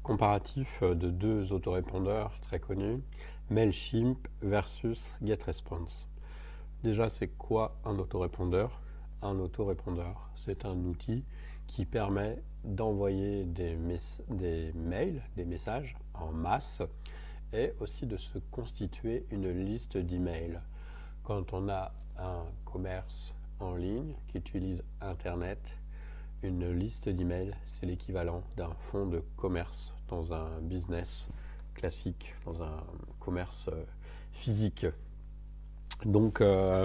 comparatif de deux autorépondeurs très connus, Mailchimp versus GetResponse. Déjà, c'est quoi un autorépondeur? Un autorépondeur, c'est un outil qui permet d'envoyer des mails, des messages en masse et aussi de se constituer une liste d'emails. Quand on a un commerce en ligne qui utilise Internet, une liste d'emails, c'est l'équivalent d'un fonds de commerce dans un business classique, dans un commerce physique. Donc,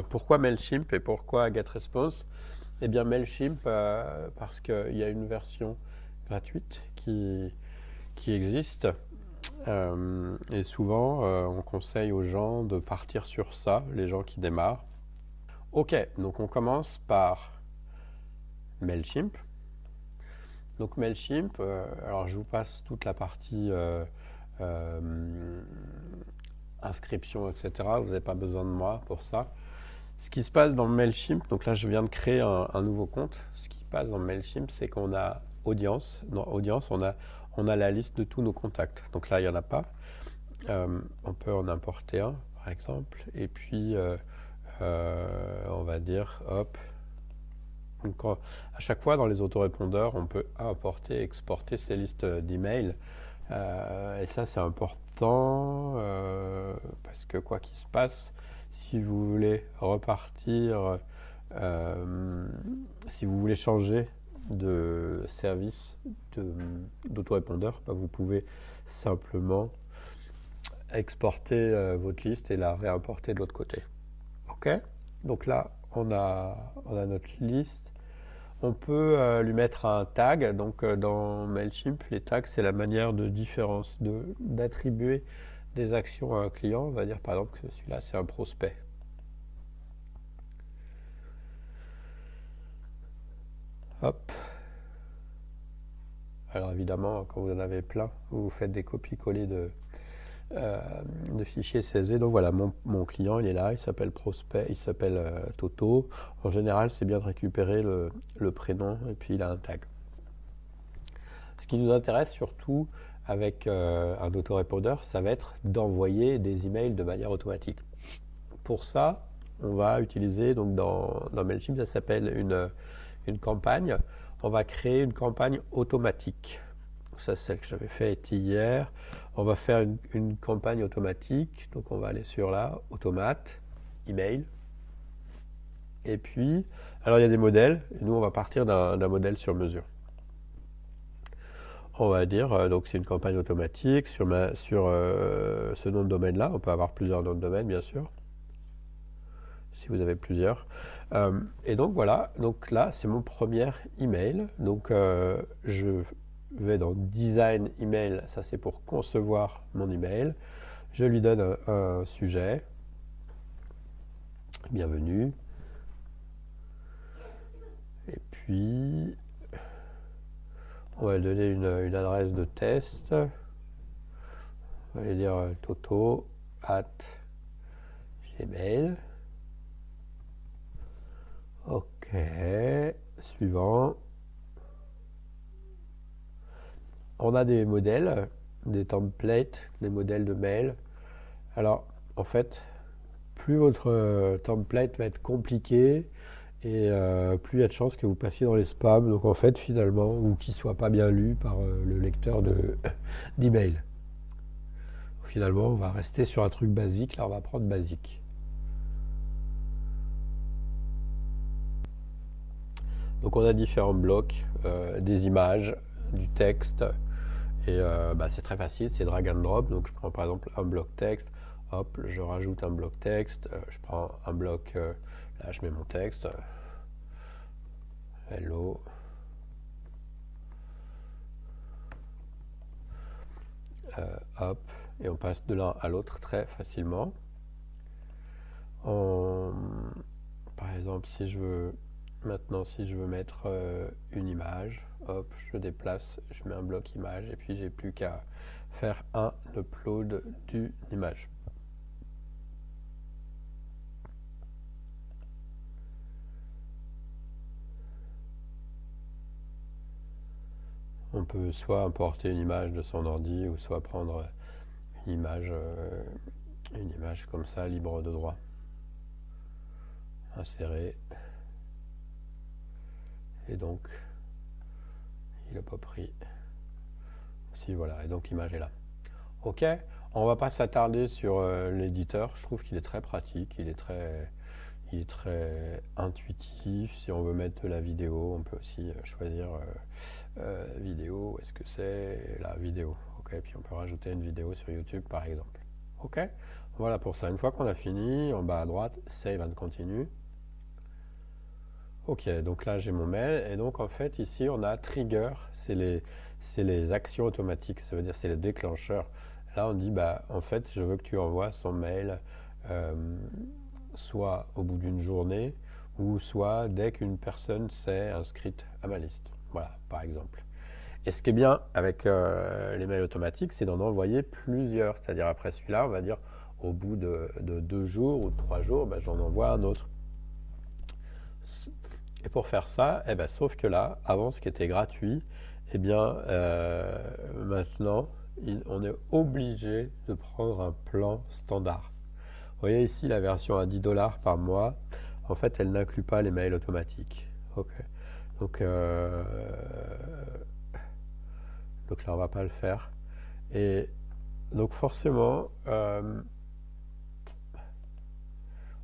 pourquoi Mailchimp et pourquoi GetResponse? Eh bien, Mailchimp, parce qu'il y a une version gratuite qui existe. Et souvent, on conseille aux gens de partir sur ça, les gens qui démarrent. Ok, donc on commence par Mailchimp. Donc Mailchimp, alors je vous passe toute la partie inscription, etc. Vous n'avez pas besoin de moi pour ça. Ce qui se passe dans Mailchimp, donc là je viens de créer un nouveau compte. Ce qui passe dans Mailchimp, c'est qu'on a audience. Dans audience, on a la liste de tous nos contacts. Donc là, il n'y en a pas. On peut en importer un, par exemple. Et puis, on va dire, hop. Donc, à chaque fois, dans les autorépondeurs, on peut importer et exporter ces listes d'emails. Et ça, c'est important parce que quoi qu'il se passe, si vous voulez repartir, si vous voulez changer de service d'autorépondeur, vous pouvez simplement exporter votre liste et la réimporter de l'autre côté. Ok? Donc là, on a notre liste. On peut lui mettre un tag. Donc dans Mailchimp, les tags, c'est la manière d'attribuer des actions à un client. On va dire par exemple que celui-là, c'est un prospect. Hop. Alors évidemment, quand vous en avez plein, vous faites des copies-coller de fichiers CSV. Donc voilà, mon client, il est là, il s'appelle prospect, il s'appelle Toto. En général, c'est bien de récupérer le prénom et puis il a un tag. Ce qui nous intéresse surtout avec un autorépondeur, ça va être d'envoyer des emails de manière automatique. Pour ça, on va utiliser, donc dans Mailchimp, ça s'appelle une campagne. On va créer une campagne automatique. Ça, c'est celle que j'avais faite hier. On va faire une campagne automatique. Donc, on va aller sur là, automate, email. Et puis, alors il y a des modèles. Nous, on va partir d'un modèle sur mesure. On va dire, donc c'est une campagne automatique sur ce nom de domaine-là. On peut avoir plusieurs noms de domaine, bien sûr, si vous avez plusieurs. Et donc voilà, donc là, c'est mon premier email. Donc, je vais dans Design Email, ça c'est pour concevoir mon email. Je lui donne un sujet. Bienvenue. Et puis, on va lui donner une adresse de test. On va lui dire toto@gmail. Ok, suivant. On a des modèles, des templates, des modèles de mail. Alors, en fait, plus votre template va être compliqué et plus il y a de chances que vous passiez dans les spams. Donc, en fait, finalement, ou qu'il ne soit pas bien lu par le lecteur d'email. Finalement, on va rester sur un truc basique. Là, on va prendre basique. Donc, on a différents blocs, des images, du texte. Et c'est très facile, c'est drag and drop. Donc je prends par exemple un bloc texte, hop, je rajoute un bloc texte, je prends un bloc, là je mets mon texte, hello, hop, et on passe de l'un à l'autre très facilement. Par exemple, si je veux mettre une image, hop, je déplace, je mets un bloc image et puis j'ai plus qu'à faire un upload d'une image. On peut soit importer une image de son ordi ou soit prendre une image comme ça, libre de droit. Insérer. Et donc, il n'a pas pris. Si, voilà, et donc l'image est là. Ok, on va pas s'attarder sur l'éditeur. Je trouve qu'il est très pratique, il est très intuitif. Si on veut mettre de la vidéo, on peut aussi choisir vidéo. Est-ce que c'est la vidéo? Ok, puis on peut rajouter une vidéo sur YouTube par exemple. Ok, voilà pour ça. Une fois qu'on a fini, en bas à droite, Save and Continue. Ok, donc là j'ai mon mail et donc en fait ici on a Trigger, c'est les actions automatiques, ça veut dire c'est les déclencheurs. Là on dit bah en fait je veux que tu envoies son mail soit au bout d'une journée ou soit dès qu'une personne s'est inscrite à ma liste. Voilà, par exemple. Et ce qui est bien avec les mails automatiques, c'est d'en envoyer plusieurs. C'est-à-dire après celui-là, on va dire au bout de 2 jours ou de 3 jours, bah, j'en envoie un autre. Et pour faire ça, eh ben, sauf que là, avant ce qui était gratuit, eh bien maintenant, on est obligé de prendre un plan standard. Vous voyez ici la version à 10 $ par mois, en fait elle n'inclut pas les mails automatiques. Okay. Donc là on va pas le faire. Et donc forcément,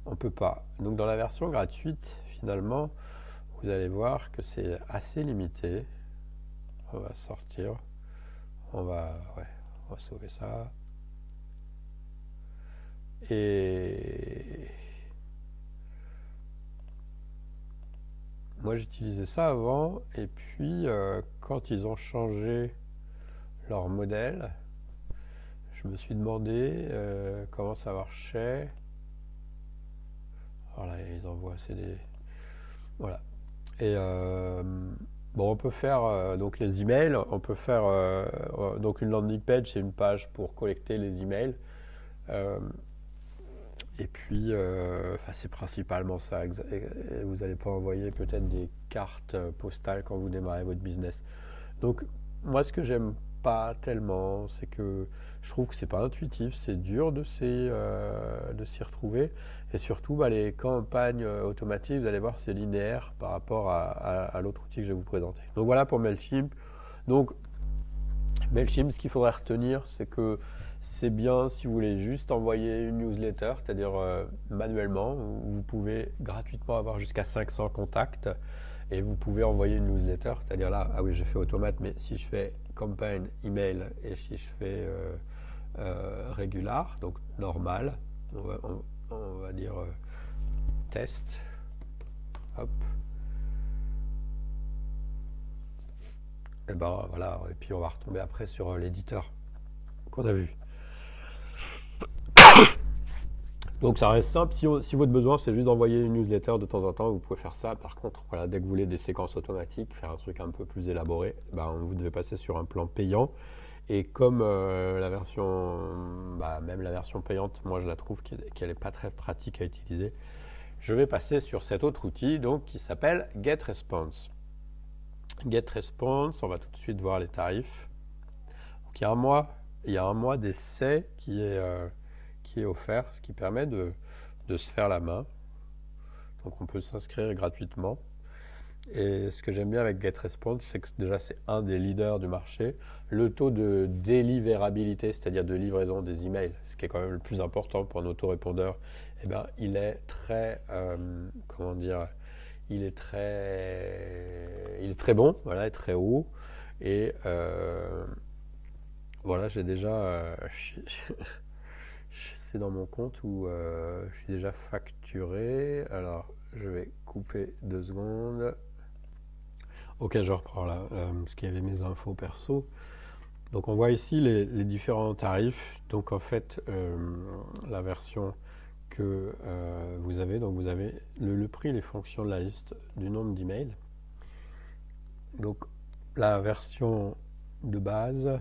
on peut pas. Donc dans la version gratuite, finalement, vous allez voir que c'est assez limité. On va sortir. On va sauver ça. Et moi j'utilisais ça avant. Et puis quand ils ont changé leur modèle, je me suis demandé comment ça marchait. Voilà, ils envoient CD. Voilà. Et bon, on peut faire donc les emails. On peut faire donc une landing page, c'est une page pour collecter les emails. Et puis, c'est principalement ça. Vous n'allez pas envoyer peut-être des cartes postales quand vous démarrez votre business. Donc, moi, ce que j'aime pas tellement, c'est que je trouve que c'est pas intuitif, c'est dur de s'y retrouver. Et surtout, bah, les campagnes automatiques, vous allez voir, c'est linéaire par rapport à l'autre outil que je vais vous présenter. Donc voilà pour Mailchimp. Donc, Mailchimp, ce qu'il faudrait retenir, c'est que c'est bien si vous voulez juste envoyer une newsletter, c'est-à-dire manuellement. Vous pouvez gratuitement avoir jusqu'à 500 contacts et vous pouvez envoyer une newsletter, c'est-à-dire là, ah oui, je fais automate, mais si je fais campagne email et si je fais régular, donc normal, on va dire test, hop. Et ben voilà, et puis on va retomber après sur l'éditeur qu'on a vu. Donc ça reste simple, si votre besoin c'est juste d'envoyer une newsletter de temps en temps, vous pouvez faire ça. Par contre, voilà, dès que vous voulez des séquences automatiques, faire un truc un peu plus élaboré, ben, vous devez passer sur un plan payant. Et comme la version, même la version payante, moi je la trouve qu'elle n'est pas très pratique à utiliser, je vais passer sur cet autre outil donc, qui s'appelle GetResponse. GetResponse, on va tout de suite voir les tarifs. Donc, il y a un mois d'essai qui est offert, ce qui permet de se faire la main. Donc on peut s'inscrire gratuitement. Et ce que j'aime bien avec GetResponse, c'est que déjà c'est un des leaders du marché. Le taux de délivrabilité, c'est-à-dire de livraison des emails, ce qui est quand même le plus important pour un autorépondeur, eh ben, il est très, il est très bon, voilà, il est très haut. Et voilà, j'ai déjà, c'est dans mon compte où je suis déjà facturé. Alors, je vais couper 2 secondes. Ok, je reprends là, parce qu'il y avait mes infos perso. Donc on voit ici les différents tarifs. Donc en fait, la version que vous avez, donc vous avez le prix, les fonctions de la liste, du nombre d'emails. Donc la version de base,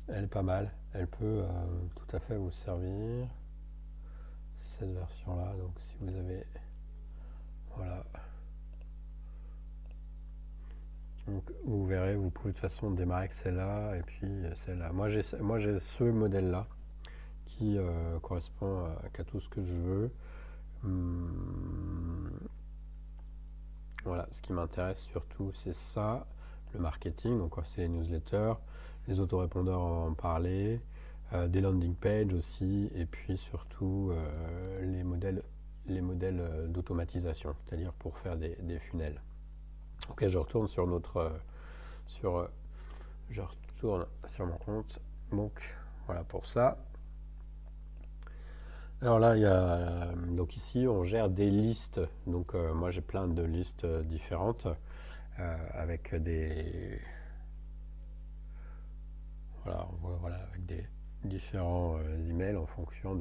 elle est pas mal. Elle peut tout à fait vous servir. Cette version-là, donc si vous avez, voilà, Donc vous verrez, vous pouvez de toute façon démarrer avec celle-là et puis celle-là. Moi j'ai ce modèle-là qui correspond à tout ce que je veux. Voilà, ce qui m'intéresse surtout, c'est ça, le marketing, donc c'est les newsletters, les autorépondeurs, on va en parler, des landing pages aussi, et puis surtout les modèles d'automatisation, c'est-à-dire pour faire des funnels. Ok, je retourne sur je retourne sur mon compte, donc voilà pour ça. Alors là, donc ici, on gère des listes. Donc moi, j'ai plein de listes différentes avec des voilà, avec des différents emails en fonction.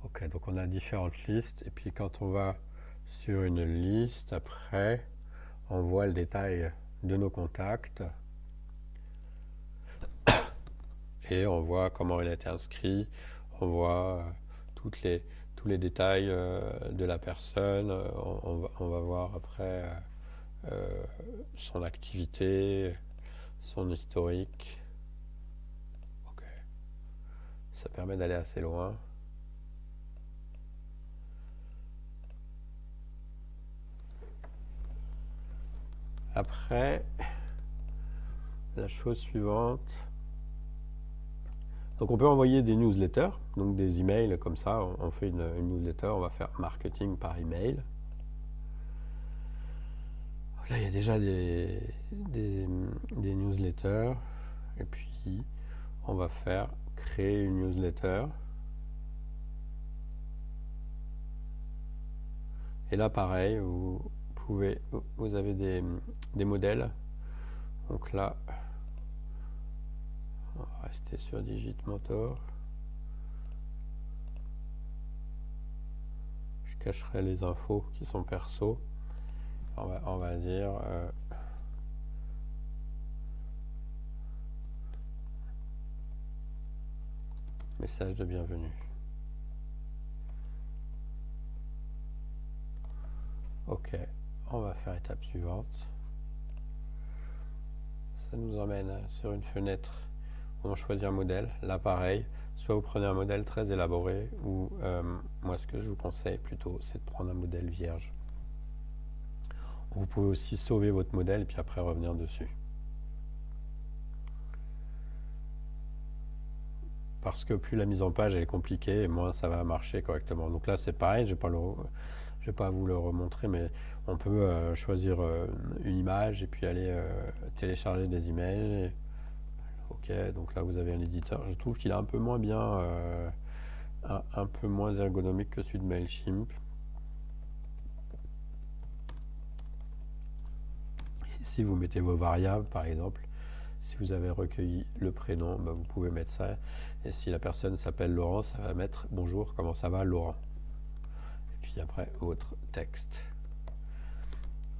Ok, donc on a différentes listes et puis quand on va sur une liste, après, on voit le détail de nos contacts. Et on voit comment il a été inscrit, on voit tous les détails de la personne, on va voir après son activité, son historique. Ok, ça permet d'aller assez loin. Après, la chose suivante. Donc on peut envoyer des newsletters, donc des emails comme ça, on fait une newsletter, on va faire marketing par email. Là il y a déjà des newsletters, et puis on va faire créer une newsletter. Et là pareil, vous avez des modèles. Donc là, on va rester sur Digitmentor. Je cacherai les infos qui sont perso. On va dire message de bienvenue. Ok, on va faire étape suivante. Ça nous emmène sur une fenêtre où on choisit un modèle. Là pareil, soit vous prenez un modèle très élaboré ou moi ce que je vous conseille plutôt c'est de prendre un modèle vierge. Vous pouvez aussi sauver votre modèle et puis après revenir dessus. Parce que plus la mise en page elle est compliquée, moins ça va marcher correctement. Donc là c'est pareil, je vais pas vous le remontrer, mais on peut choisir une image et puis aller télécharger des images. Ok, donc là vous avez un éditeur. Je trouve qu'il est un peu moins bien, un peu moins ergonomique que celui de Mailchimp. Ici vous mettez vos variables par exemple. Si vous avez recueilli le prénom, vous pouvez mettre ça. Et si la personne s'appelle Laurent, ça va mettre bonjour, comment ça va Laurent. Et puis après, autre texte.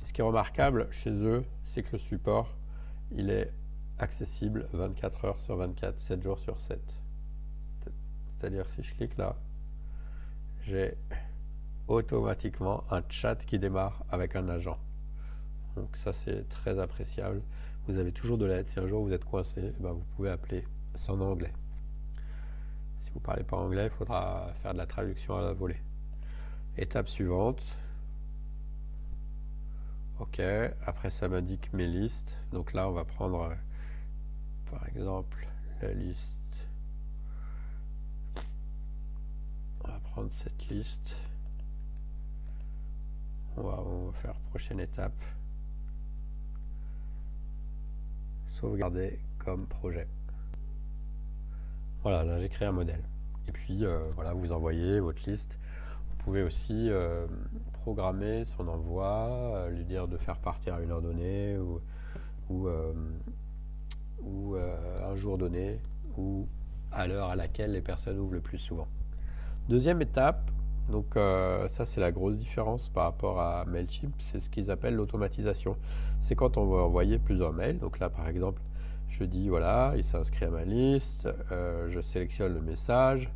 Ce qui est remarquable chez eux, c'est que le support, il est accessible 24 heures sur 24, 7 jours sur 7. C'est-à-dire si je clique là, j'ai automatiquement un chat qui démarre avec un agent. Donc ça c'est très appréciable. Vous avez toujours de l'aide. Si un jour vous êtes coincé, vous pouvez appeler. C'est en anglais. Si vous ne parlez pas anglais, il faudra faire de la traduction à la volée. Étape suivante. Ok, après ça m'indique mes listes. Donc là, on va prendre, par exemple, la liste. On va prendre cette liste. On va faire prochaine étape. Sauvegarder comme projet. Voilà, là j'ai créé un modèle. Et puis voilà, vous envoyez votre liste. Vous pouvez aussi programmer son envoi, lui dire de faire partir à une heure donnée ou un jour donné ou à l'heure à laquelle les personnes ouvrent le plus souvent. Deuxième étape, donc ça c'est la grosse différence par rapport à Mailchimp, c'est ce qu'ils appellent l'automatisation. C'est quand on va envoyer plusieurs mails. Donc là par exemple, je dis voilà, il s'est inscrit à ma liste, je sélectionne le message.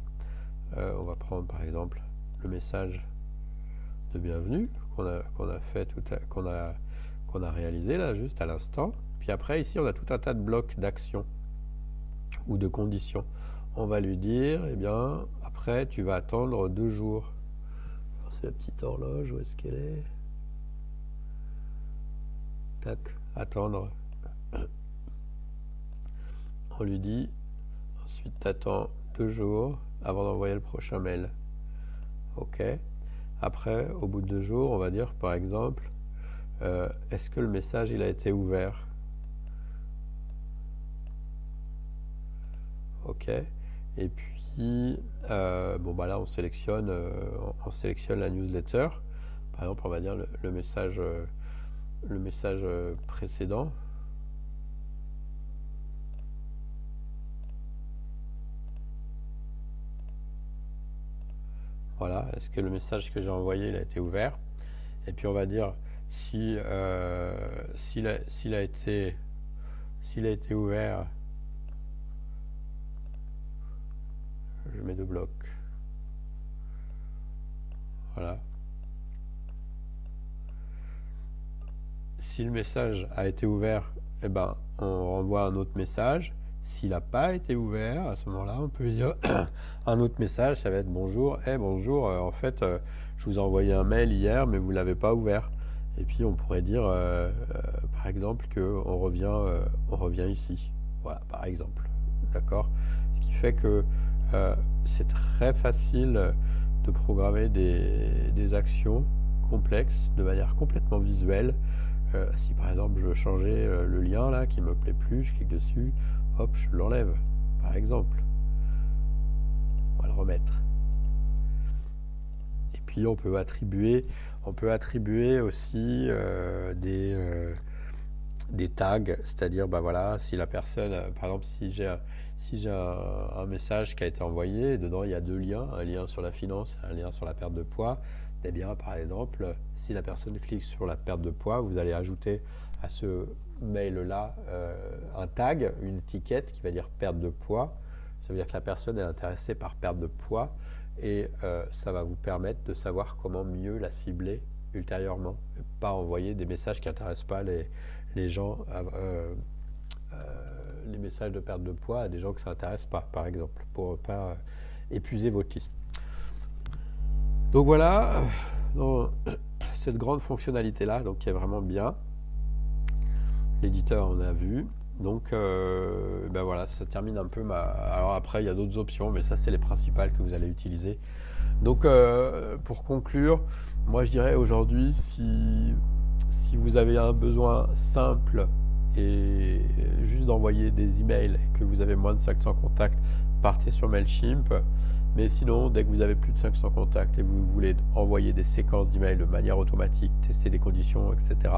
On va prendre par exemple le message de bienvenue qu'on a réalisé là juste à l'instant. Puis après ici on a tout un tas de blocs d'actions ou de conditions. On va lui dire, eh bien, après tu vas attendre 2 jours. C'est la petite horloge, où est-ce qu'elle est? Tac, attendre. On lui dit, ensuite tu attends 2 jours avant d'envoyer le prochain mail. OK. Après, au bout de 2 jours, on va dire par exemple, est-ce que le message il a été ouvert? OK. Et puis, bon bah là on sélectionne la newsletter. Par exemple, on va dire le message précédent. Voilà, est-ce que le message que j'ai envoyé il a été ouvert? Et puis on va dire s'il a été ouvert, je mets 2 blocs. Voilà. Si le message a été ouvert, eh ben, on renvoie un autre message. S'il n'a pas été ouvert, à ce moment-là, on peut dire un autre message, ça va être bonjour. Bonjour, en fait, je vous ai envoyé un mail hier, mais vous ne l'avez pas ouvert. Et puis, on pourrait dire, par exemple, qu'on revient ici. Voilà, par exemple. D'accord? Ce qui fait que c'est très facile de programmer des actions complexes de manière complètement visuelle. Si par exemple je veux changer le lien là qui me plaît plus, je clique dessus, hop, je l'enlève, par exemple. On va le remettre. Et puis on peut attribuer aussi des tags, c'est-à-dire bah voilà, si la personne, par exemple si j'ai un message qui a été envoyé, dedans il y a 2 liens, un lien sur la finance et un lien sur la perte de poids. Eh bien, par exemple, si la personne clique sur la perte de poids, vous allez ajouter à ce mail-là un tag, une étiquette qui va dire perte de poids. Ça veut dire que la personne est intéressée par perte de poids et ça va vous permettre de savoir comment mieux la cibler ultérieurement. Et pas envoyer des messages qui n'intéressent pas les gens, les messages de perte de poids à des gens que ça n'intéresse pas, par exemple, pour ne pas épuiser votre liste. Donc voilà, cette grande fonctionnalité là, donc qui est vraiment bien. L'éditeur on a vu. Donc ben voilà, ça termine un peu alors après il y a d'autres options, mais ça c'est les principales que vous allez utiliser. Donc pour conclure, moi je dirais aujourd'hui, si vous avez un besoin simple et juste d'envoyer des emails et que vous avez moins de 500 contacts, partez sur Mailchimp. Mais sinon, dès que vous avez plus de 500 contacts et vous voulez envoyer des séquences d'emails de manière automatique, tester des conditions, etc.,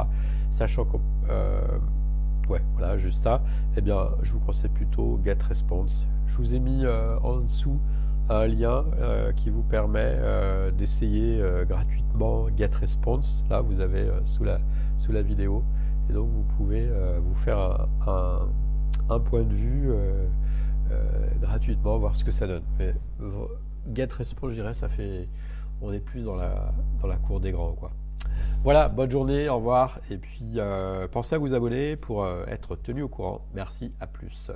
sachant que, ouais, voilà, juste ça, eh bien, je vous conseille plutôt GetResponse. Je vous ai mis en dessous un lien qui vous permet d'essayer gratuitement GetResponse. Là, vous avez sous la vidéo. Et donc, vous pouvez vous faire un point de vue gratuitement, voir ce que ça donne. Mais GetResponse, je dirais, on est plus dans la cour des grands, quoi. Voilà, bonne journée, au revoir, et puis pensez à vous abonner pour être tenu au courant. Merci, à plus.